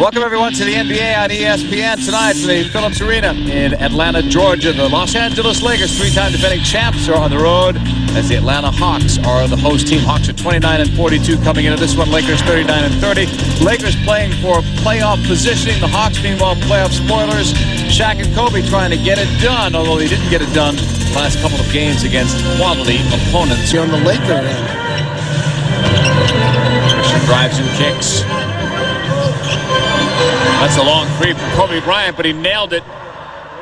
Welcome everyone to the NBA on ESPN tonight from the Phillips Arena in Atlanta, Georgia. The Los Angeles Lakers, three-time defending champs, are on the road as the Atlanta Hawks are the host team. Hawks are 29-42 coming into this one. Lakers 39-30. Lakers playing for playoff positioning. The Hawks, meanwhile, playoff spoilers. Shaq and Kobe trying to get it done, although they didn't get it done the last couple of games against quality opponents. On the Laker end. Christian drives and kicks. That's a long three from Kobe Bryant, but he nailed it.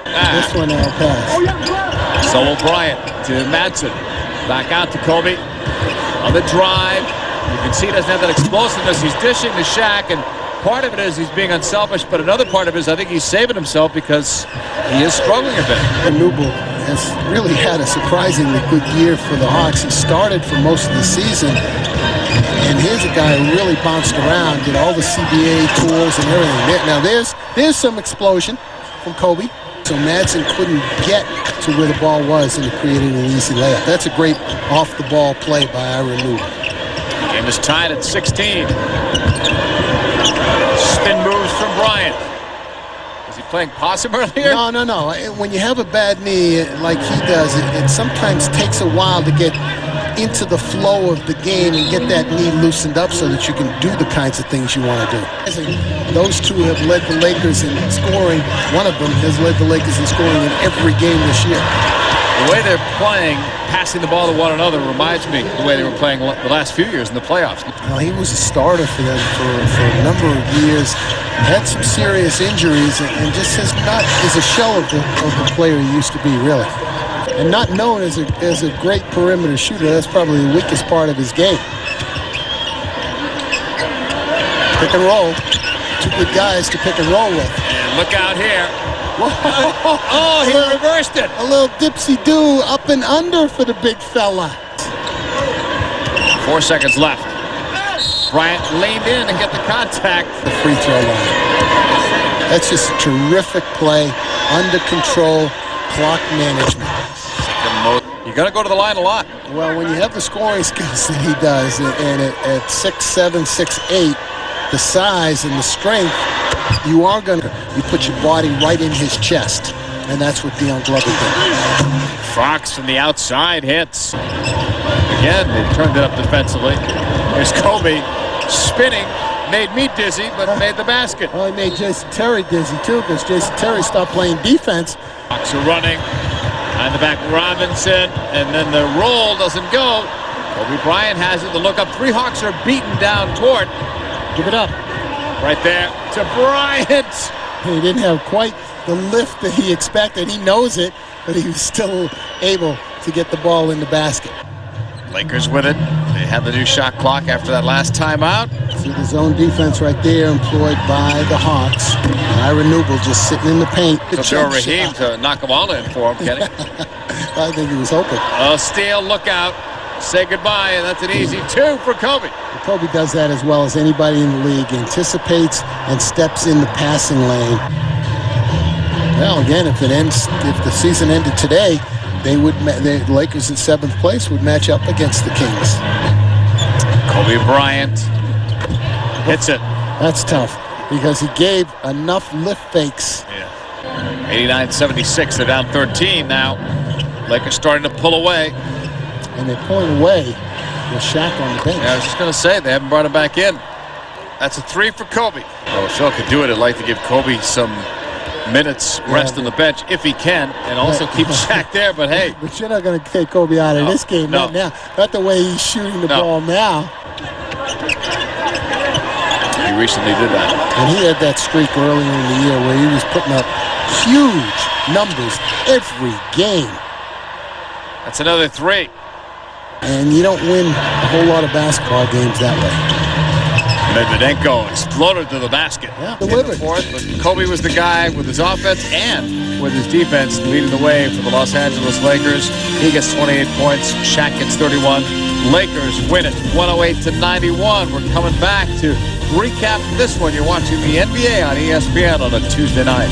This one I'll pass. So will Bryant to Madsen. Back out to Kobe on the drive. You can see he doesn't have that explosiveness. He's dishing to Shaq, and part of it is he's being unselfish, but another part of it is I think he's saving himself because he is struggling a bit. Newble has really had a surprisingly good year for the Hawks. He started for most of the season, and here's a guy who really bounced around, did all the CBA tools and everything. Now there's some explosion from Kobe. So Madsen couldn't get to where the ball was, and it created an easy layup. That's a great off-the-ball play by Ira Newble. Game is tied at 16. Spin moves from Bryant. Was he playing possum earlier? No. When you have a bad knee like he does, it sometimes takes a while to get into the flow of the game and get that knee loosened up so that you can do the kinds of things you want to do. Those two have led the Lakers in scoring. One of them has led the Lakers in scoring in every game this year. The way they're playing, passing the ball to one another, reminds me of the way they were playing the last few years in the playoffs. Well, he was a starter for them for a number of years. Had some serious injuries and just is a shell of the player he used to be, really. And not known as a great perimeter shooter. That's probably the weakest part of his game. Pick and roll. Two good guys to pick and roll with. And look out here. Whoa. He reversed it. A little dipsy-do up and under for the big fella. 4 seconds left. Bryant leaned in to get the contact. The free throw line. That's just a terrific play. Under control. Clock management. You got to go to the line a lot. Well, when you have the scoring skills that he does, and at 6'7", 6'8", the size and the strength, you put your body right in his chest, and that's what Dion Glover did. Fox from the outside hits. Again, they turned it up defensively. Here's Kobe spinning. Made me dizzy, but made the basket. Well, he made Jason Terry dizzy, too, because Jason Terry stopped playing defense. Hawks are running. Behind the back, Robinson, and then the roll doesn't go. Kobe Bryant has it. The look up. Three Hawks are beaten down court. Give it up. Right there to Bryant. He didn't have quite the lift that he expected. He knows it, but he was still able to get the ball in the basket. Lakers with it. They had the new shot clock after that last timeout. See the zone defense right there employed by the Hawks. Ira Newble just sitting in the paint. So Joe Raheem to knock them all in for him, Kenny. I think he was hoping. A steal, look out. Say goodbye, and that's an easy two for Kobe. Kobe does that as well as anybody in the league. Anticipates and steps in the passing lane. Well, again, if the season ended today, the Lakers in 7th place would match up against the Kings. Kobe Bryant hits it. That's tough because he gave enough lift fakes. Yeah. 89-76. They're down 13 now. Lakers starting to pull away. And they're pulling away with Shaq on the bench. Yeah, I was just going to say, they haven't brought him back in. That's a three for Kobe. Well, if Phil could do it, I'd like to give Kobe some minutes rest on the bench if he can, and also keep Shaq there, but hey. But you're not going to take Kobe out of this game, not now. Not the way he's shooting the ball now. He recently did that. And he had that streak earlier in the year where he was putting up huge numbers every game. That's another three. And you don't win a whole lot of basketball games that way. Medvedenko exploded to the basket. Yeah, delivered. Fourth, but Kobe was the guy with his offense and with his defense leading the way for the Los Angeles Lakers. He gets 28 points. Shaq gets 31. Lakers win it 108-91. We're coming back to recap this one. You're watching the NBA on ESPN on a Tuesday night.